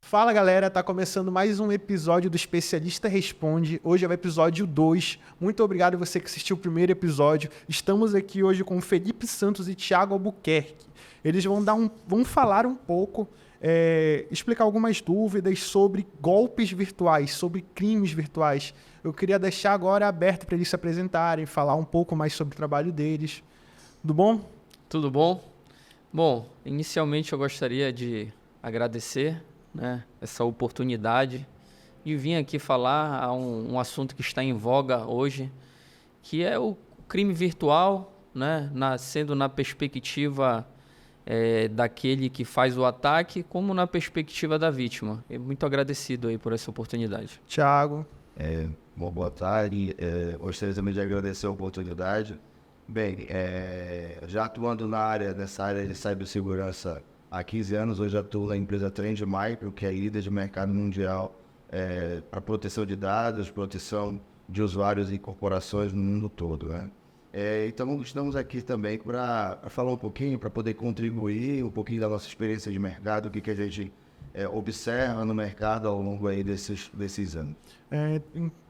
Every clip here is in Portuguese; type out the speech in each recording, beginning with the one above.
Fala galera, tá começando mais um episódio do Especialista Responde. Hoje é o episódio 2. Muito obrigado a você que assistiu o primeiro episódio. Estamos aqui hoje com Felipe Santos e Thiago Albuquerque. Eles vão falar um pouco, explicar algumas dúvidas sobre golpes virtuais, sobre crimes virtuais. Eu queria deixar agora aberto para eles se apresentarem, falar um pouco mais sobre o trabalho deles. Tudo bom? Tudo bom? Bom, inicialmente eu gostaria de agradecer, essa oportunidade e vim aqui falar a um assunto que está em voga hoje, que é o crime virtual, sendo na perspectiva daquele que faz o ataque, como na perspectiva da vítima. E muito agradecido aí por essa oportunidade. Thiago. Boa tarde, gostaria também de agradecer a oportunidade. Bem, já atuando nessa área de cibersegurança há 15 anos, hoje atuo na empresa Trend Micro, que é líder de mercado mundial para proteção de dados, proteção de usuários e corporações no mundo todo, né? Então, estamos aqui também para falar um pouquinho, para poder contribuir um pouquinho da nossa experiência de mercado, o que a gente observa no mercado ao longo aí desses anos.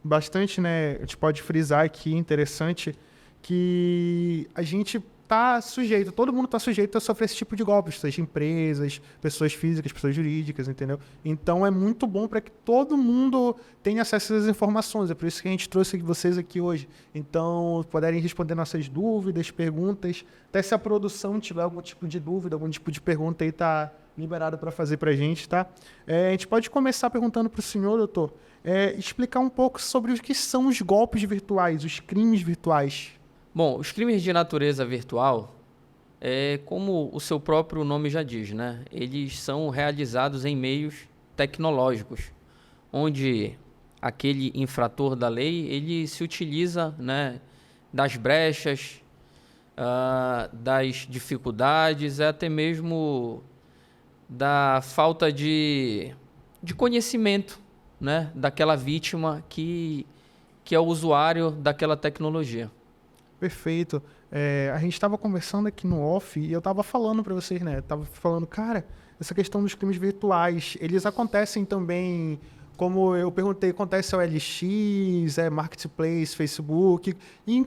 Bastante, né? A gente pode frisar aqui, interessante, que a gente tá sujeito, todo mundo está sujeito a sofrer esse tipo de golpes, seja empresas, pessoas físicas, pessoas jurídicas, entendeu? Então é muito bom para que todo mundo tenha acesso às informações, é por isso que a gente trouxe vocês aqui hoje. Então, puderem responder nossas dúvidas, perguntas, até se a produção tiver algum tipo de dúvida, algum tipo de pergunta aí, tá liberado para fazer para a gente, tá? A gente pode começar perguntando para o senhor, doutor, explicar um pouco sobre o que são os golpes virtuais, os crimes virtuais. Bom, os crimes de natureza virtual, como o seu próprio nome já diz, eles são realizados em meios tecnológicos, onde aquele infrator da lei ele se utiliza das brechas, das dificuldades, até mesmo da falta de conhecimento daquela vítima que é o usuário daquela tecnologia. Perfeito. A gente estava conversando aqui no off e eu estava falando para vocês, Tava falando, cara, essa questão dos crimes virtuais, eles acontecem também, como eu perguntei, acontece ao LX, Marketplace, Facebook, e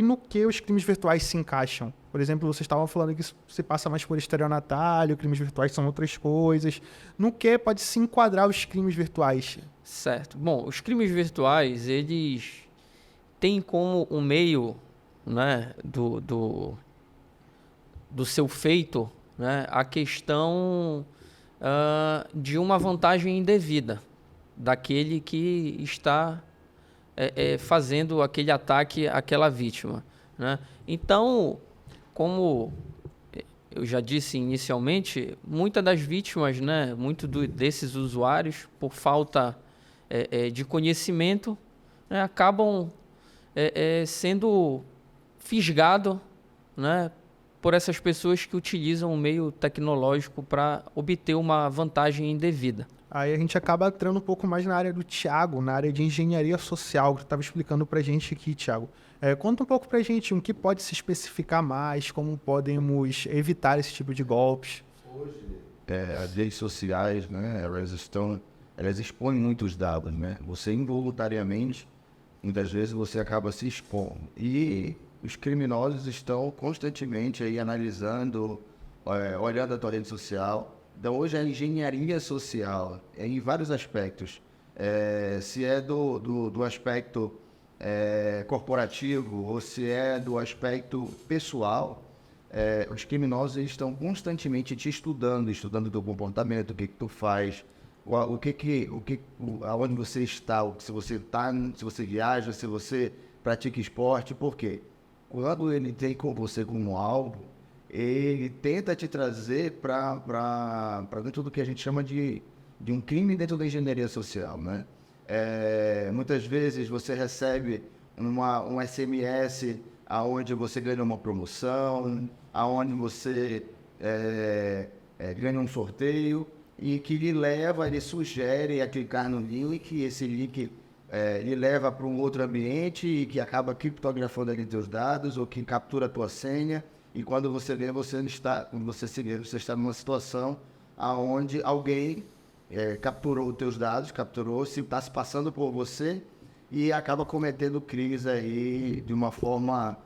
no que os crimes virtuais se encaixam? Por exemplo, vocês estavam falando que isso se passa mais por estelionatário, crimes virtuais são outras coisas. No que pode se enquadrar os crimes virtuais? Certo. Bom, os crimes virtuais, eles tem como um meio do seu feito a questão de uma vantagem indevida daquele que está fazendo aquele ataque àquela vítima. Então, como eu já disse inicialmente, muitas das vítimas, desses usuários, por falta de conhecimento, acabam sendo fisgado por essas pessoas que utilizam o meio tecnológico para obter uma vantagem indevida. Aí a gente acaba entrando um pouco mais na área do Thiago, na área de engenharia social, que tu estava explicando para a gente aqui, Thiago. Conta um pouco para a gente o que pode se especificar mais, como podemos evitar esse tipo de golpes. Hoje, as redes sociais, elas expõem muitos dados, Você involuntariamente, muitas vezes você acaba se expondo. E os criminosos estão constantemente aí analisando, olhando a tua rede social. Então, hoje a engenharia social em vários aspectos. Se é do aspecto corporativo ou se é do aspecto pessoal, os criminosos estão constantemente te estudando o teu comportamento, o que tu faz, aonde você está, se você viaja, se você pratica esporte. Por quê? Quando ele tem com você como alvo, ele tenta te trazer para dentro do que a gente chama de um crime dentro da engenharia social, muitas vezes você recebe um SMS aonde você ganha uma promoção, aonde você ganha um sorteio, e que ele sugere a clicar no link, e esse link lhe leva para um outro ambiente e que acaba criptografando ali teus dados, ou que captura a tua senha, e quando você lê, você está numa situação onde alguém capturou os teus dados, se está se passando por você e acaba cometendo crimes aí de uma forma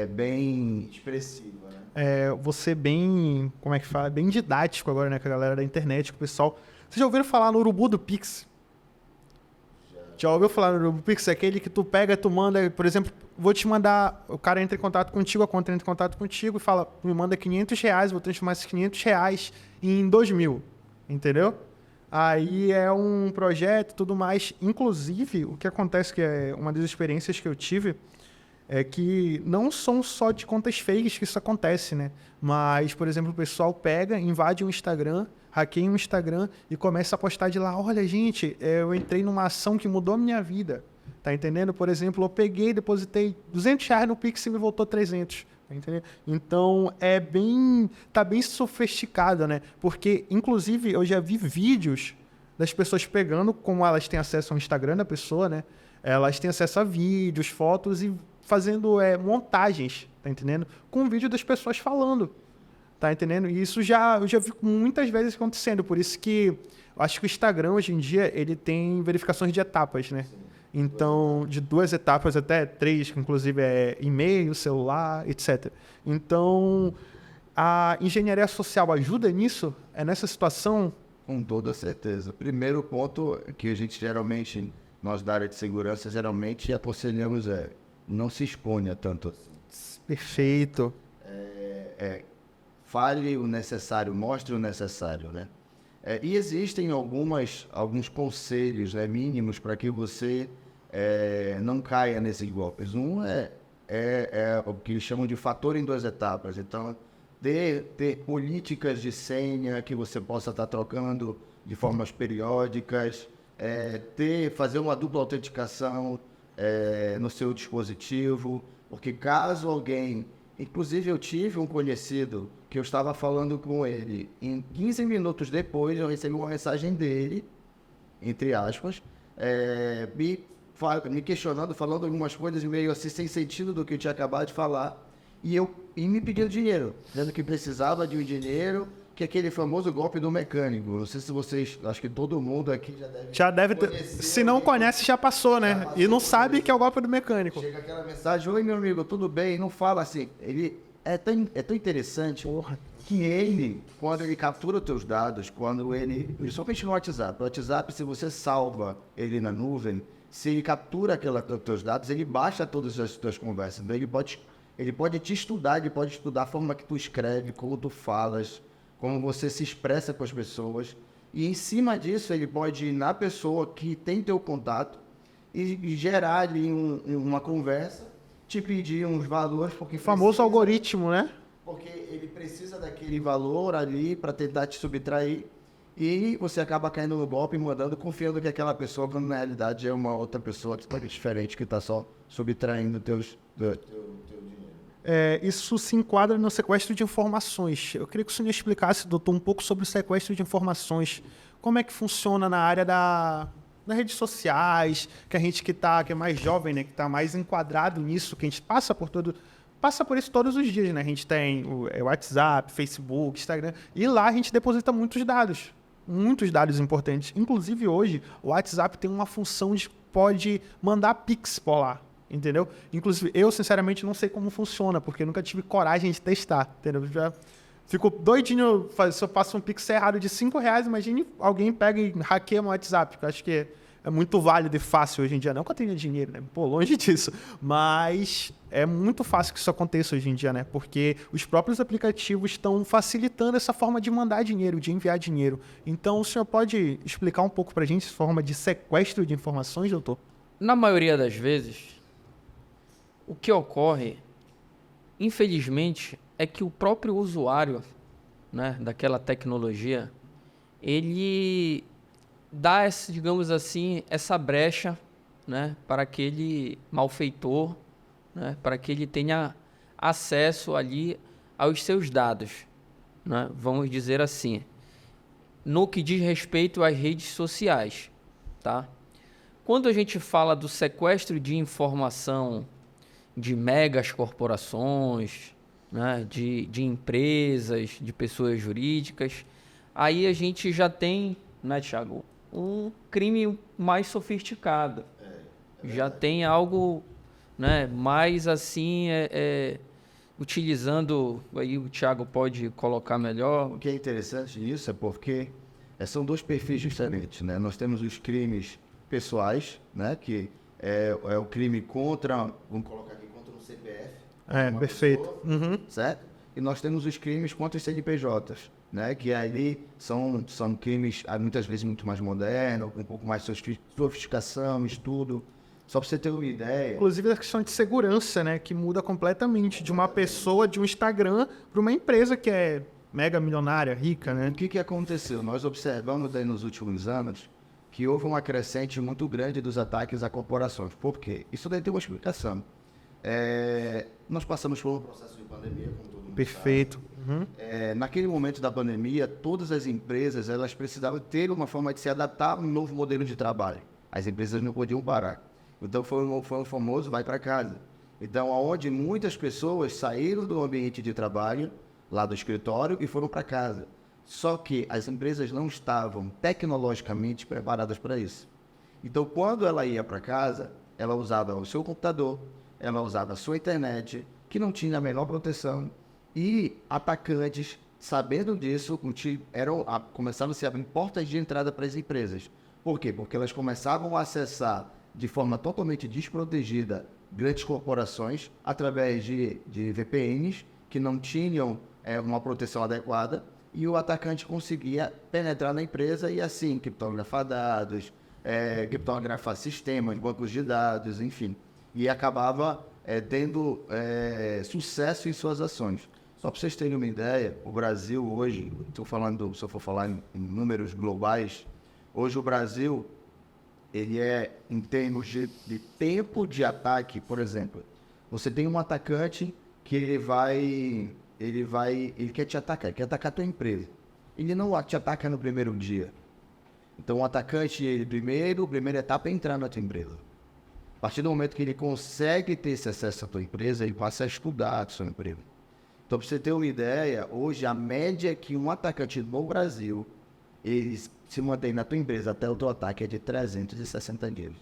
bem expressiva, né? Você bem, como é que fala? Bem didático agora, né, com a galera da internet, com o pessoal. Vocês já ouviram falar no Urubu do Pix? Já ouviu falar no Urubu Pix? É aquele que tu pega, tu manda, por exemplo, vou te mandar, o cara entra em contato contigo, a conta entra em contato contigo e fala, me manda R$500, vou transformar esses R$500 em 2.000, entendeu? Aí é um projeto e tudo mais. Inclusive, o que acontece, que é uma das experiências que eu tive, é que não são só de contas fakes que isso acontece, né? Mas, por exemplo, o pessoal pega, invade um Instagram, hackeia um Instagram e começa a postar de lá, olha, gente, eu entrei numa ação que mudou a minha vida, tá entendendo? Por exemplo, eu peguei, depositei R$200 no Pix e me voltou 300, tá entendendo? Então, tá bem sofisticado, né? Porque, inclusive, eu já vi vídeos das pessoas pegando, como elas têm acesso ao Instagram da pessoa, né? Elas têm acesso a vídeos, fotos e fazendo montagens, tá entendendo? Com vídeo das pessoas falando, tá entendendo? E isso eu já vi muitas vezes acontecendo, por isso que eu acho que o Instagram hoje em dia ele tem verificações de etapas, né? Sim. Então, de 2 etapas até 3, que inclusive é e-mail, celular, etc. Então, a engenharia social ajuda nisso? É nessa situação? Com toda certeza. Primeiro ponto que a gente geralmente, nós da área de segurança, geralmente aconselhamos não se exponha tanto assim. Perfeito. Fale o necessário, mostre o necessário, né? E existem alguns conselhos, né, mínimos para que você não caia nesses golpes. Um é o que eles chamam de fator em 2 etapas. Então, ter políticas de senha que você possa estar trocando de formas periódicas, fazer uma dupla autenticação no seu dispositivo, porque caso alguém... Inclusive, eu tive um conhecido que eu estava falando com ele, em 15 minutos depois eu recebi uma mensagem dele, entre aspas, me questionando, falando algumas coisas meio assim, sem sentido do que eu tinha acabado de falar, e me pedindo dinheiro, dizendo que precisava de um dinheiro, que é aquele famoso golpe do mecânico. Não sei se vocês, acho que todo mundo aqui já deve ter, se não conhece, já passou, né? E não sabe que é o golpe do mecânico. Chega aquela mensagem, oi meu amigo, tudo bem? Não fala assim. Ele é tão interessante. Porra. Que ele, quando ele captura os teus dados, principalmente no WhatsApp. O WhatsApp, se você salva ele na nuvem, se ele captura os teus dados, ele baixa todas as tuas conversas. Então, ele pode te estudar, ele pode estudar a forma que tu escreve, como tu falas, como você se expressa com as pessoas. E em cima disso, ele pode ir na pessoa que tem teu contato e gerar ali uma conversa, te pedir uns valores. Porque o famoso algoritmo, né? Porque ele precisa daquele valor ali para tentar te subtrair. E você acaba caindo no golpe, mandando, confiando que aquela pessoa, quando na realidade é uma outra pessoa diferente, que está só subtraindo teu dinheiro. Isso se enquadra no sequestro de informações. Eu queria que o senhor explicasse, doutor, um pouco sobre o sequestro de informações. Como é que funciona na área das redes sociais, que a gente que é mais jovem, né, que está mais enquadrado nisso, que a gente passa por isso todos os dias, né? A gente tem o WhatsApp, Facebook, Instagram, e lá a gente deposita muitos dados importantes. Inclusive hoje, o WhatsApp tem uma função de pode mandar Pix por lá. Entendeu? Inclusive, eu, sinceramente, não sei como funciona, porque eu nunca tive coragem de testar, entendeu? Já fico doidinho, se eu faço um Pix errado de R$5, imagine alguém pega e hackeia meu WhatsApp, que eu acho que é muito válido e fácil hoje em dia. Não que eu tenha dinheiro, né? Pô, longe disso. Mas é muito fácil que isso aconteça hoje em dia, né? Porque os próprios aplicativos estão facilitando essa forma de mandar dinheiro, de enviar dinheiro. Então, o senhor pode explicar um pouco pra gente essa forma de sequestro de informações, doutor? Na maioria das vezes, o que ocorre, infelizmente, é que o próprio usuário, né, daquela tecnologia, ele dá, digamos assim, essa brecha, né, para aquele malfeitor, né, para que ele tenha acesso ali aos seus dados, né, vamos dizer assim, no que diz respeito às redes sociais, tá? Quando a gente fala do sequestro de informação de megas corporações, né, de empresas, de pessoas jurídicas, aí a gente já tem né, Thiago? Um crime mais sofisticado. Já tem algo, né, mais assim, utilizando, aí o Thiago pode colocar melhor. O que é interessante nisso é porque são dois perfis diferentes, né? Nós temos os crimes pessoais, né? Que é o crime contra, vamos colocar aqui, contra um CPF. uma Perfeito. pessoa, Uhum. certo? E nós temos os crimes contra os CNPJs, né? Que ali são crimes muitas vezes muito mais modernos, com um pouco mais de sofisticação, estudo. Só para você ter uma ideia, Inclusive a questão de segurança, né? Que muda completamente de uma pessoa, de um Instagram, para uma empresa que é mega milionária, rica, né? o que aconteceu? Nós observamos aí nos últimos anos que houve uma crescente muito grande dos ataques a corporações. Por quê? Isso daí tem uma explicação. Nós passamos por um processo de pandemia, como todo mundo Perfeito. Uhum. sabe. Naquele momento da pandemia, todas as empresas elas precisavam ter uma forma de se adaptar a um novo modelo de trabalho. As empresas não podiam parar. Então foi um famoso vai para casa. Então, aonde muitas pessoas saíram do ambiente de trabalho, lá do escritório, e foram para casa. Só que as empresas não estavam tecnologicamente preparadas para isso. Então, quando ela ia para casa, ela usava o seu computador, ela usava a sua internet, que não tinha a menor proteção, e atacantes, sabendo disso, começaram a se abrir portas de entrada para as empresas. Por quê? Porque elas começavam a acessar de forma totalmente desprotegida grandes corporações através de VPNs que não tinham uma proteção adequada, e o atacante conseguia penetrar na empresa e assim criptografar dados, criptografar sistemas, bancos de dados, enfim. E acabava tendo sucesso em suas ações. Só para vocês terem uma ideia, o Brasil hoje, se eu for falar em números globais, hoje o Brasil, ele em termos de tempo de ataque, por exemplo, você tem um atacante que ele quer te atacar, ele quer atacar a tua empresa. Ele não te ataca no primeiro dia. Então o atacante, a primeira etapa é entrar na tua empresa. A partir do momento que ele consegue ter esse acesso à tua empresa, ele passa a estudar a sua empresa. Então, para você ter uma ideia, hoje a média que um atacante no Brasil, ele se mantém na tua empresa até o teu ataque é de 360 dias.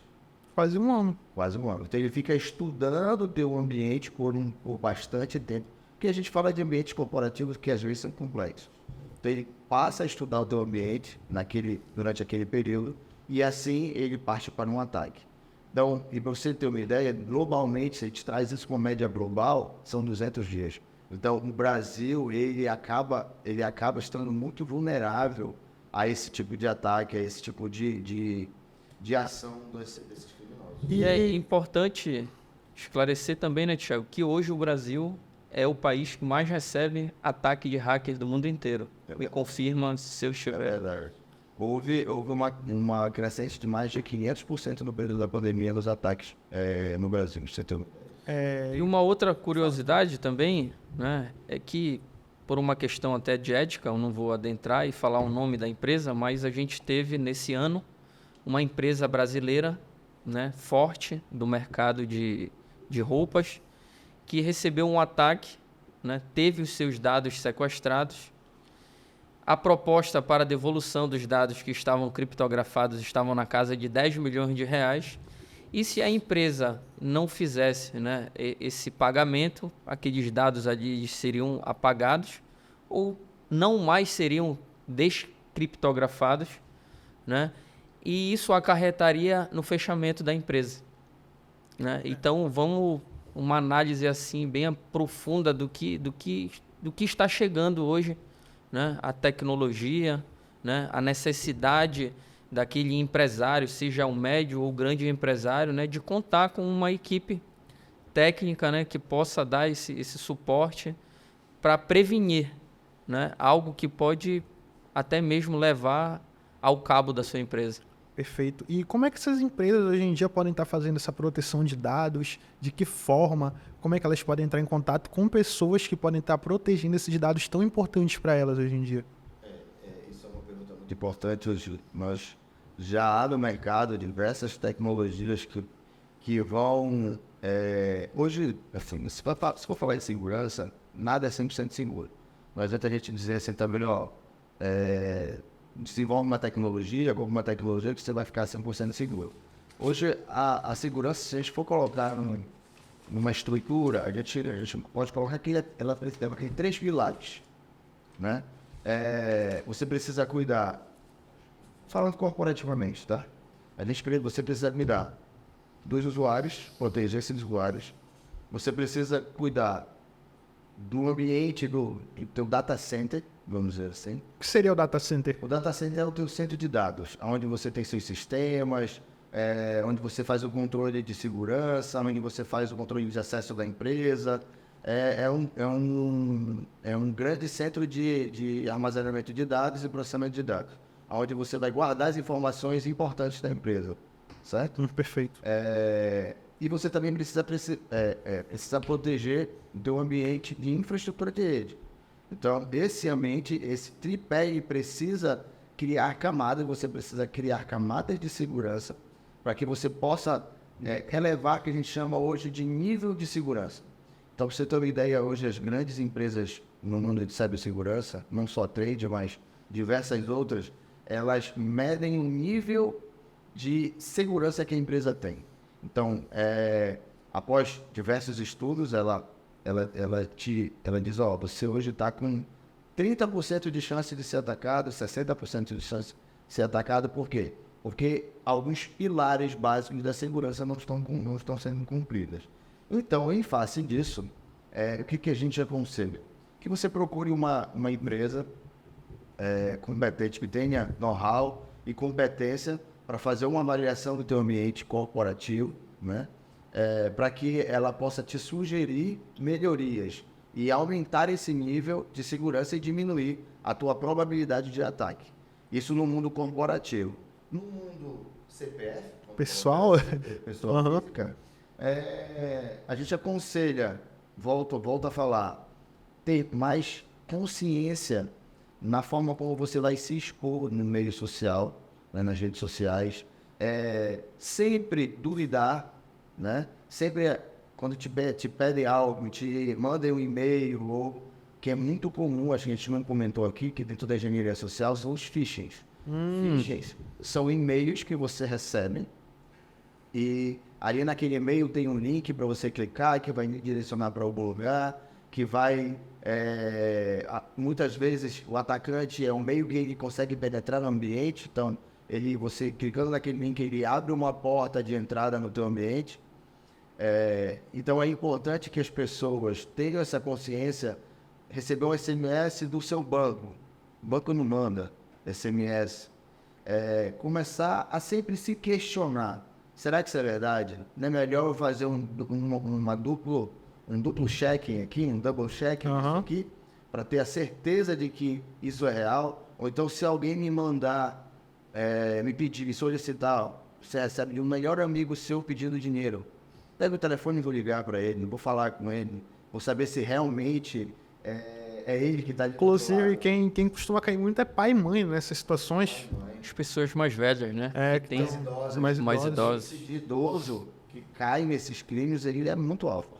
Quase um ano. Quase um ano. Então ele fica estudando o teu ambiente por bastante tempo. Porque a gente fala de ambientes corporativos que às vezes são complexos. Então ele passa a estudar o teu ambiente durante aquele período e assim ele parte para um ataque. Então, e para você ter uma ideia, globalmente, se a gente traz isso com média global, são 200 dias. Então o Brasil, ele acaba estando muito vulnerável a esse tipo de ataque, a esse tipo de ação desses criminosos. E é importante esclarecer também, né, Thiago, que hoje o Brasil é o país que mais recebe ataque de hackers do mundo inteiro. Me confirma se eu É estiver. verdade. Houve uma crescente de mais de 500% no período da pandemia nos ataques no Brasil. Você tem... E uma outra curiosidade também, né, é que, por uma questão até de ética, eu não vou adentrar e falar o nome da empresa, mas a gente teve nesse ano uma empresa brasileira, né, forte do mercado de roupas, que recebeu um ataque, né, teve os seus dados sequestrados. A proposta para a devolução dos dados que estavam criptografados estavam na casa de 10 milhões de reais. E se a empresa não fizesse, né, esse pagamento, aqueles dados ali seriam apagados ou não mais seriam descriptografados, né? E isso acarretaria no fechamento da empresa, né? Então vamos uma análise assim bem profunda do que está chegando hoje, né? A tecnologia, né? A necessidade daquele empresário, seja um médio ou grande empresário, né, de contar com uma equipe técnica, né, que possa dar esse suporte para prevenir, né, algo que pode até mesmo levar ao cabo da sua empresa. Perfeito. E como é que essas empresas hoje em dia podem estar fazendo essa proteção de dados? De que forma? Como é que elas podem entrar em contato com pessoas que podem estar protegendo esses dados tão importantes para elas hoje em dia? Isso é uma pergunta muito importante. Hoje nós já há no mercado diversas tecnologias que vão... hoje, assim, se for falar em segurança, nada é 100% seguro. Não adianta a gente dizer assim também, desenvolve alguma tecnologia que você vai ficar 100% seguro. Hoje, a segurança, se a gente for colocar numa estrutura, a gente pode colocar que ela tem 3 pilares, né? Você precisa cuidar, falando corporativamente, tá? Você precisa cuidar dos usuários, proteger esses usuários. Você precisa cuidar do ambiente do teu data center, vamos dizer assim. O que seria o data center? O data center é o teu centro de dados, onde você tem seus sistemas, onde você faz o controle de segurança, onde você faz o controle de acesso da empresa. É um grande centro de armazenamento de dados e processamento de dados, onde você vai guardar as informações importantes da empresa, certo? Perfeito. E você também precisa proteger o teu ambiente de infraestrutura de rede. Então, esse tripé, ele precisa criar camadas, você precisa criar camadas de segurança para que você possa elevar o que a gente chama hoje de nível de segurança. Então, para você ter uma ideia, hoje as grandes empresas no mundo de cibersegurança, não só Trade, mas diversas outras, elas medem o nível de segurança que a empresa tem. Então, após diversos estudos, ela diz, você hoje está com 30% de chance de ser atacado, 60% de chance de ser atacado. Por quê? Porque alguns pilares básicos da segurança não estão sendo cumpridos. Então, em face disso, o que a gente aconselha? Que você procure uma empresa competente, que tenha know-how e competência para fazer uma avaliação do teu ambiente corporativo, né? Para que ela possa te sugerir melhorias e aumentar esse nível de segurança e diminuir a tua probabilidade de ataque. Isso no mundo corporativo. No mundo CPF, pessoal, física, a gente aconselha, volto a falar, ter mais consciência na forma como você vai se expor no meio social, né, nas redes sociais, sempre duvidar, né? Sempre quando te pedem algo, te mandem um e-mail, ou que é muito comum, acho que a gente não comentou aqui, que dentro da engenharia social são os phishings. Phishings são e-mails que você recebe e ali naquele e-mail tem um link para você clicar, que vai direcionar para algum lugar, que vai... muitas vezes o atacante é um meio que ele consegue penetrar no ambiente, então você clicando naquele link, ele abre uma porta de entrada no teu ambiente. Então é importante que as pessoas tenham essa consciência, receber um SMS do seu banco. O banco não manda SMS. Começar a sempre se questionar. Será que isso é verdade? Não é melhor eu fazer um duplo checking aqui, um double checking aqui, para ter a certeza de que isso é real? Ou então, se alguém me mandar, me pedir, me solicitar, você recebe de um melhor amigo seu pedindo dinheiro. Pega o telefone e vou ligar para ele, vou falar com ele, vou saber se realmente é ele que está... Inclusive, quem costuma cair muito é pai e mãe nessas situações. As pessoas mais velhas, né? Que tem mais idosos. Esse idoso que cai nesses crimes, ele é muito alto.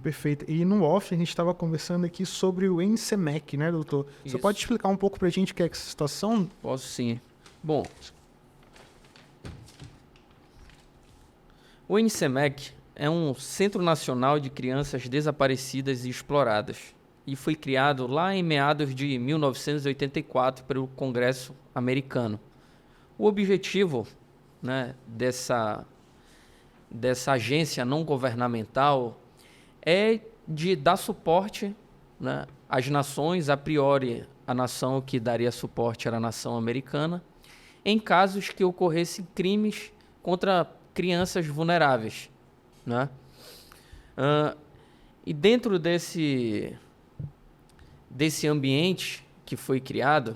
Perfeito. E no off, a gente estava conversando aqui sobre o NCMEC, né, doutor? Você pode explicar um pouco para a gente o que é essa situação? Posso sim. Bom, o NCMEC é um Centro Nacional de Crianças Desaparecidas e Exploradas e foi criado lá em meados de 1984 pelo Congresso americano. O objetivo, né, dessa agência não governamental é de dar suporte, né, às nações, a priori a nação que daria suporte era a nação americana, em casos que ocorressem crimes contra crianças vulneráveis, né? E dentro desse ambiente que foi criado,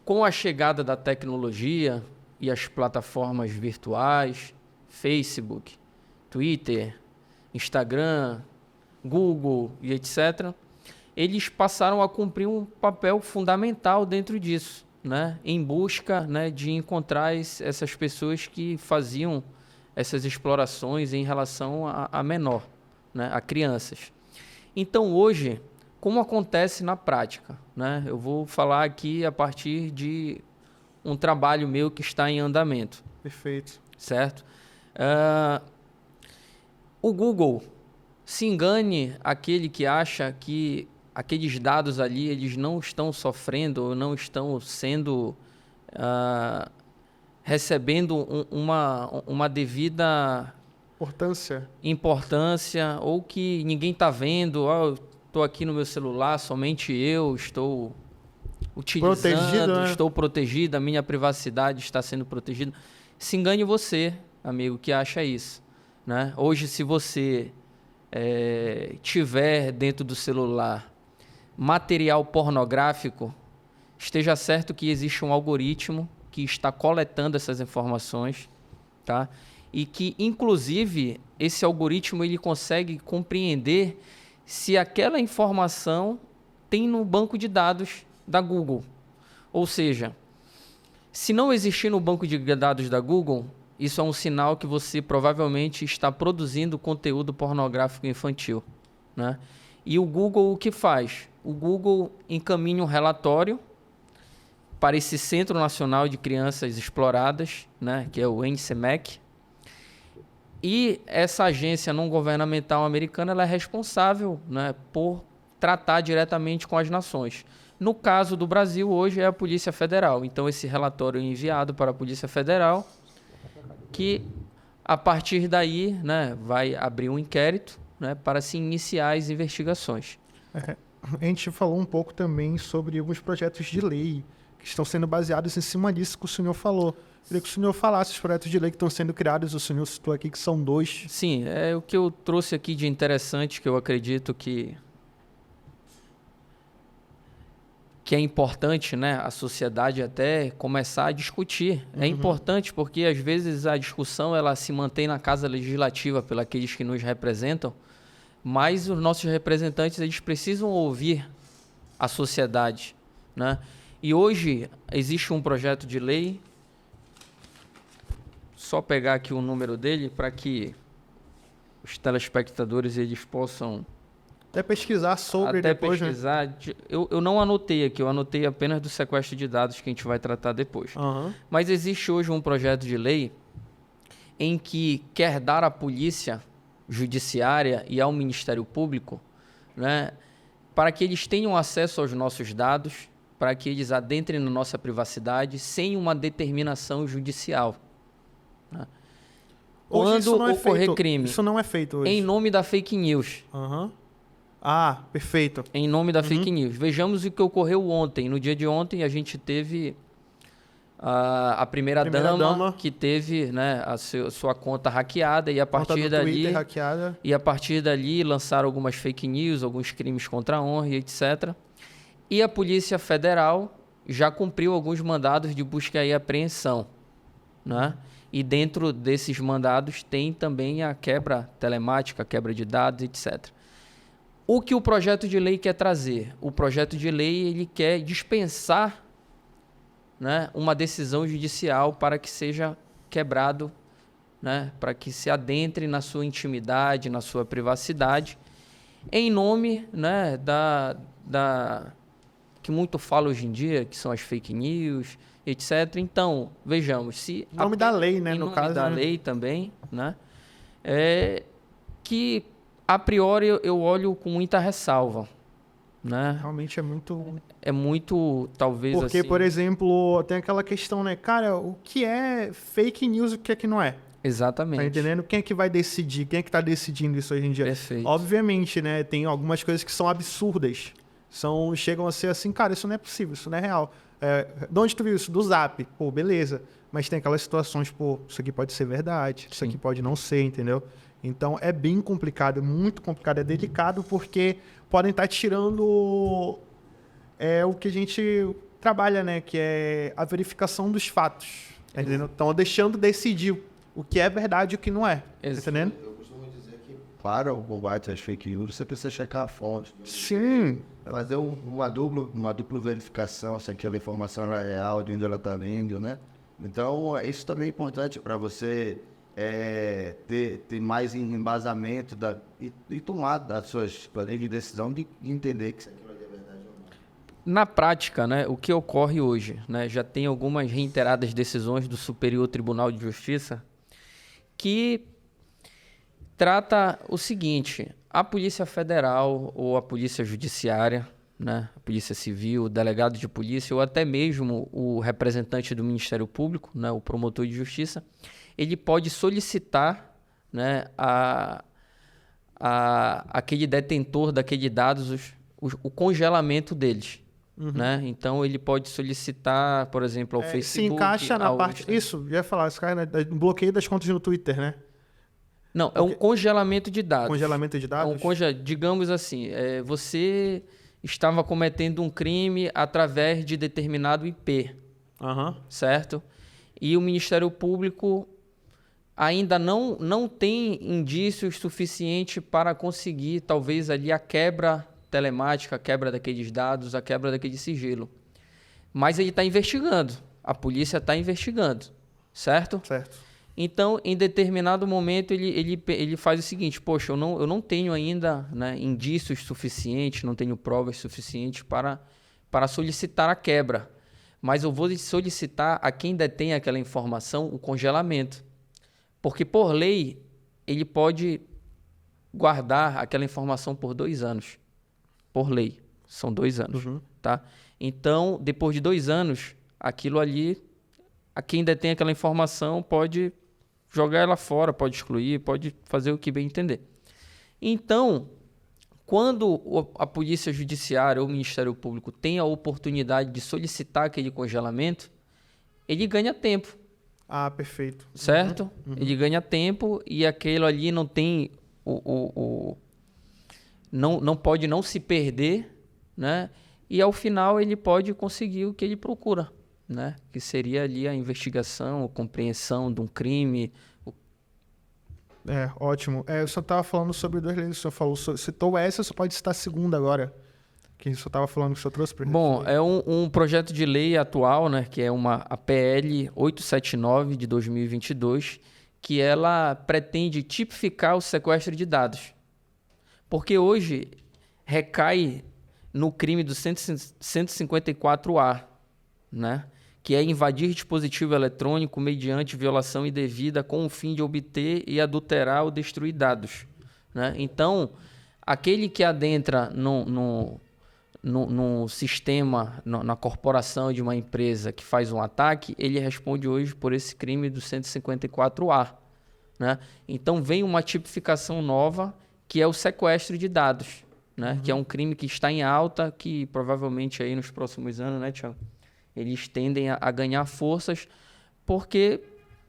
com a chegada da tecnologia e as plataformas virtuais, Facebook, Twitter, Instagram, Google e etc., eles passaram a cumprir um papel fundamental dentro disso, né? Em busca, né, de encontrar essas pessoas que faziam essas explorações em relação a menor, né, a crianças. Então, hoje, como acontece na prática, né? Eu vou falar aqui a partir de um trabalho meu que está em andamento, Perfeito. certo? O Google, se engane aquele que acha que aqueles dados ali eles não estão sofrendo ou não estão sendo recebendo uma devida importância ou que ninguém está vendo. Eu estou aqui no meu celular, somente eu estou utilizando, estou protegido, a minha privacidade está sendo protegida. Se engane você, amigo, que acha isso, né? Hoje, se você tiver dentro do celular material pornográfico, esteja certo que existe um algoritmo que está coletando essas informações, tá? E que, inclusive, esse algoritmo ele consegue compreender se aquela informação tem no banco de dados da Google. Ou seja, se não existir no banco de dados da Google, isso é um sinal que você provavelmente está produzindo conteúdo pornográfico infantil, né? E o Google o que faz? O Google encaminha um relatório para esse Centro Nacional de Crianças Exploradas, né, que é o NCMEC, e essa agência não governamental americana ela é responsável, né, por tratar diretamente com as nações. No caso do Brasil, hoje é a Polícia Federal. Então, esse relatório é enviado para a Polícia Federal, que, a partir daí, né, vai abrir um inquérito, né, para se iniciar as investigações. A gente falou um pouco também sobre alguns projetos de lei que estão sendo baseados em cima disso que o senhor falou. Queria que o senhor falasse os projetos de lei que estão sendo criados. O senhor citou aqui que são 2. Sim, é o que eu trouxe aqui de interessante, que eu acredito que é importante, né, a sociedade até começar a discutir. É importante porque, às vezes, a discussão ela se mantém na Casa Legislativa pelos aqueles que nos representam, mas os nossos representantes eles precisam ouvir a sociedade, né? E hoje existe um projeto de lei, só pegar aqui o número dele para que os telespectadores eles possam Até pesquisar sobre depois, pesquisar. Né? Eu não anotei aqui, eu anotei apenas do sequestro de dados que a gente vai tratar depois. Mas existe hoje um projeto de lei em que quer dar à polícia judiciária e ao Ministério Público, né, para que eles tenham acesso aos nossos dados, para que eles adentrem na nossa privacidade sem uma determinação judicial. Né? Quando ocorrer crime, isso não é feito hoje. Em nome da fake news. Ah, perfeito. Em nome da fake news. Vejamos o que ocorreu ontem. No dia de ontem, a gente teve a primeira dama que teve, né, sua conta hackeada e a partir dali lançaram algumas fake news, alguns crimes contra a honra, etc. E a Polícia Federal já cumpriu alguns mandados de busca e apreensão, né? E dentro desses mandados tem também a quebra telemática, a quebra de dados, etc. O que o projeto de lei quer trazer? O projeto de lei ele quer dispensar, né, uma decisão judicial para que seja quebrado, né, para que se adentre na sua intimidade, na sua privacidade, em nome, né, da que muito fala hoje em dia, que são as fake news, etc. Então, vejamos, se... Em nome da lei, né, no caso. Em nome da lei também, né, que, a priori, eu olho com muita ressalva, né? Realmente é muito, talvez, porque, assim... por exemplo, tem aquela questão, né, cara, o que é fake news e o que é que não é? Exatamente. Tá entendendo? Quem é que vai decidir? Quem é que tá decidindo isso hoje em dia? Perfeito. Obviamente, né, tem algumas coisas que são absurdas. Chegam a ser assim, cara, isso não é possível, isso não é real. De onde tu viu isso? Do Zap. Pô, beleza. Mas tem aquelas situações, pô, isso aqui pode ser verdade, isso aqui pode não ser, entendeu? Então, é bem complicado, muito complicado, é delicado, porque podem estar tirando o que a gente trabalha, né? Que é a verificação dos fatos, tá entendendo? Então, deixando decidir o que é verdade e o que não é, tá entendendo? Eu costumo dizer que para o combate às fake news, você precisa checar a fonte. Sim. Fazer uma dupla verificação se aquela informação é real, de onde ela está vindo, né? Então, isso também é importante para você ter mais embasamento e tomar das suas planejos de decisão de entender que isso aquilo ali é verdade ou não. Na prática, né, o que ocorre hoje, né, já tem algumas reiteradas decisões do Superior Tribunal de Justiça que trata o seguinte: a Polícia Federal ou a Polícia Judiciária, né, a Polícia Civil, o delegado de polícia ou até mesmo o representante do Ministério Público, né, o promotor de justiça, ele pode solicitar, né, aquele detentor daqueles dados o congelamento deles. Né? Então, ele pode solicitar, por exemplo, ao Facebook... Se encaixa na parte... Isso, já ia falar, isso cai no bloqueio das contas no Twitter, né? Não, é um congelamento de dados. Congelamento de dados? Digamos assim, você estava cometendo um crime através de determinado IP, certo? E o Ministério Público ainda não tem indícios suficientes para conseguir, talvez, ali a quebra telemática, a quebra daqueles dados, a quebra daquele sigilo. Mas ele está investigando. A polícia está investigando, certo? Certo. Então, em determinado momento, ele faz o seguinte: poxa, eu não tenho ainda, né, indícios suficientes, não tenho provas suficientes para solicitar a quebra. Mas eu vou solicitar a quem detém aquela informação o congelamento. Porque, por lei, ele pode guardar aquela informação por 2 anos. Por lei, são 2 anos. Tá? Então, depois de 2 anos, aquilo ali, a quem detém aquela informação pode jogar ela fora, pode excluir, pode fazer o que bem entender. Então, quando a Polícia Judiciária ou o Ministério Público tem a oportunidade de solicitar aquele congelamento, ele ganha tempo. Ah, perfeito. Certo? Ele ganha tempo e aquilo ali não tem não pode não se perder, né? E ao final ele pode conseguir o que ele procura, né? Que seria ali a investigação, a compreensão de um crime. Ótimo. Eu só estava falando sobre 2 leis. O senhor falou, citou essa, só pode citar a segunda agora. Que o senhor estava falando que o senhor trouxe para gente. Bom, é um projeto de lei atual, né? Que é a PL 879 de 2022, que ela pretende tipificar o sequestro de dados. Porque hoje recai no crime do 154A, né? Que é invadir dispositivo eletrônico mediante violação indevida com o fim de obter e adulterar ou destruir dados, né? Então, aquele que adentra no sistema, na corporação de uma empresa que faz um ataque, ele responde hoje por esse crime do 154A, né? Então, vem uma tipificação nova, que é o sequestro de dados, né? Que é um crime que está em alta, que provavelmente aí nos próximos anos, né, Thiago, eles tendem a ganhar forças, porque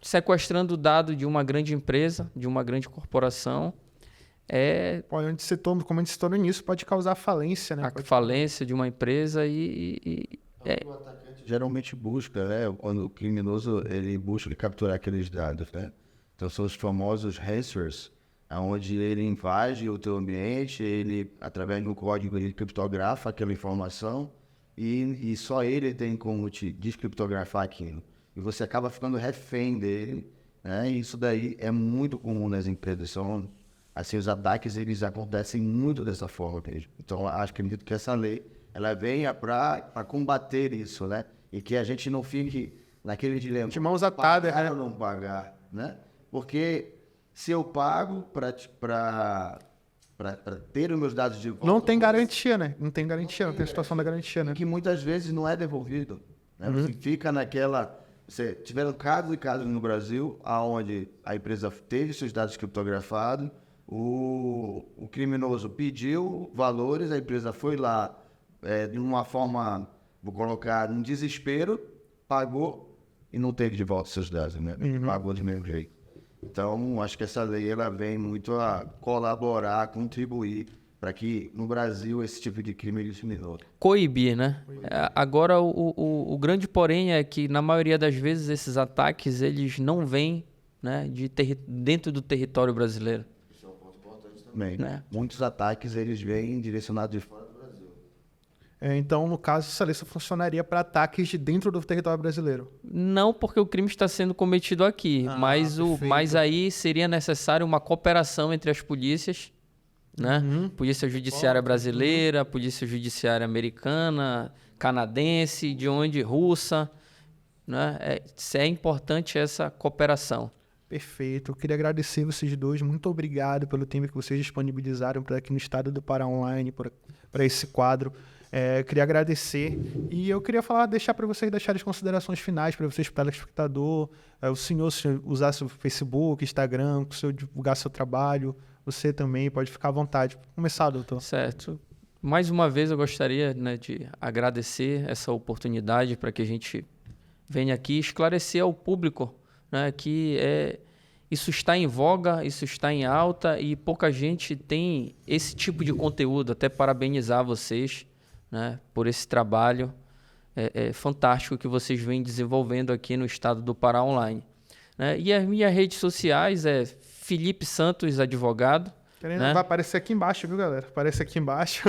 sequestrando dado de uma grande empresa, de uma grande corporação, como a gente citou no início, pode causar falência, né? Falência de uma empresa O atacante geralmente busca, né? Quando o criminoso ele busca capturar aqueles dados, né? Então são os famosos ransomwares, onde ele invade o teu ambiente, ele, através do código, ele criptografa aquela informação e só ele tem como te descriptografar aquilo. E você acaba ficando refém dele, né? E isso daí é muito comum nas empresas. Assim, os ataques, eles acontecem muito dessa forma mesmo. Então, acredito que essa lei, ela venha para combater isso, né? E que a gente não fique naquele dilema. De mãos atadas, pagar ou não pagar, né? Porque se eu pago para ter os meus dados de volta... Não tem garantia, né? Não tem garantia, não tem situação da garantia, né? Que muitas vezes não é devolvido, né? Você fica naquela... Tiveram casos e casos no Brasil, onde a empresa teve seus dados criptografados, o criminoso pediu valores, a empresa foi lá, de uma forma, vou colocar, num desespero, pagou e não teve de volta seus dados, né? Pagou de mesmo jeito. Então, acho que essa lei ela vem muito a colaborar, a contribuir para que no Brasil esse tipo de crime ele diminua. Coibir, né? Agora, o grande porém é que, na maioria das vezes, esses ataques eles não vêm, né, dentro do território brasileiro. Também. Né? Muitos ataques eles vêm direcionados de fora do Brasil. Então, no caso, essa lei só funcionaria para ataques de dentro do território brasileiro. Não porque o crime está sendo cometido aqui, Perfeito. mas aí seria necessário uma cooperação entre as polícias, né? Uhum. Polícia Judiciária brasileira, Polícia Judiciária americana, canadense, de onde russa, né? É importante essa cooperação. Perfeito. Eu queria agradecer vocês dois. Muito obrigado pelo tempo que vocês disponibilizaram para aqui no Estado do Pará Online, para esse quadro. Queria agradecer. E eu queria deixar para vocês deixarem as considerações finais para vocês, telespectador. O senhor, se usar seu Facebook, Instagram, se eu divulgar seu trabalho, você também pode ficar à vontade. Começar, doutor. Certo. Mais uma vez eu gostaria, né, de agradecer essa oportunidade para que a gente venha aqui esclarecer ao público, né, que isso está em voga, isso está em alta e pouca gente tem esse tipo de conteúdo. Até parabenizar vocês, né, por esse trabalho fantástico que vocês vêm desenvolvendo aqui no Estado do Pará Online. Né? E as minhas redes sociais é Felipe Santos Advogado. Né? Vai aparecer aqui embaixo, viu, galera? Aparece aqui embaixo.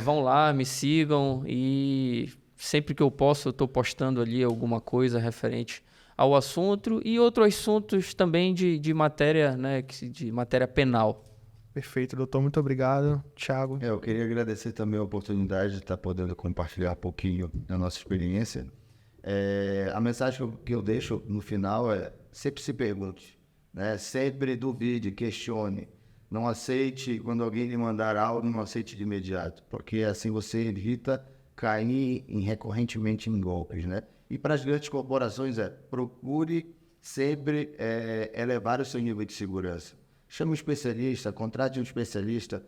Vão lá, me sigam e sempre que eu posso eu estou postando ali alguma coisa referente ao assunto e outros assuntos também de matéria, né, de matéria penal. Perfeito, doutor. Muito obrigado. Thiago. Eu queria agradecer também a oportunidade de estar podendo compartilhar um pouquinho da nossa experiência. A mensagem que eu deixo no final é: sempre se pergunte, né? Sempre duvide, questione. Não aceite, quando alguém lhe mandar algo, não aceite de imediato, porque assim você evita cair recorrentemente em golpes, né? E para as grandes corporações procure sempre elevar o seu nível de segurança. Chame um especialista, contrate um especialista.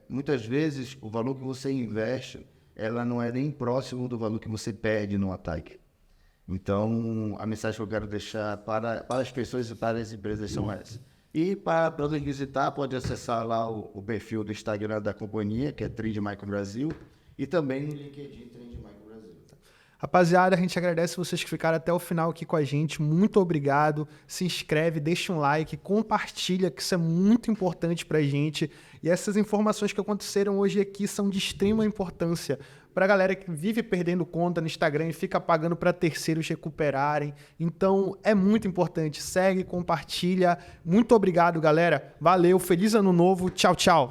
Muitas vezes o valor que você investe, ela não é nem próximo do valor que você perde no ataque. Então, a mensagem que eu quero deixar para as pessoas e para as empresas são essas. E para nos visitar, pode acessar lá o perfil do Instagram da companhia, que é Trend Micro Brasil, e também no LinkedIn Trend Micro Brasil. Rapaziada, a gente agradece vocês que ficaram até o final aqui com a gente. Muito obrigado. Se inscreve, deixa um like, compartilha, que isso é muito importante pra gente. E essas informações que aconteceram hoje aqui são de extrema importância pra galera que vive perdendo conta no Instagram e fica pagando para terceiros recuperarem. Então, é muito importante. Segue, compartilha. Muito obrigado, galera. Valeu, feliz ano novo. Tchau, tchau.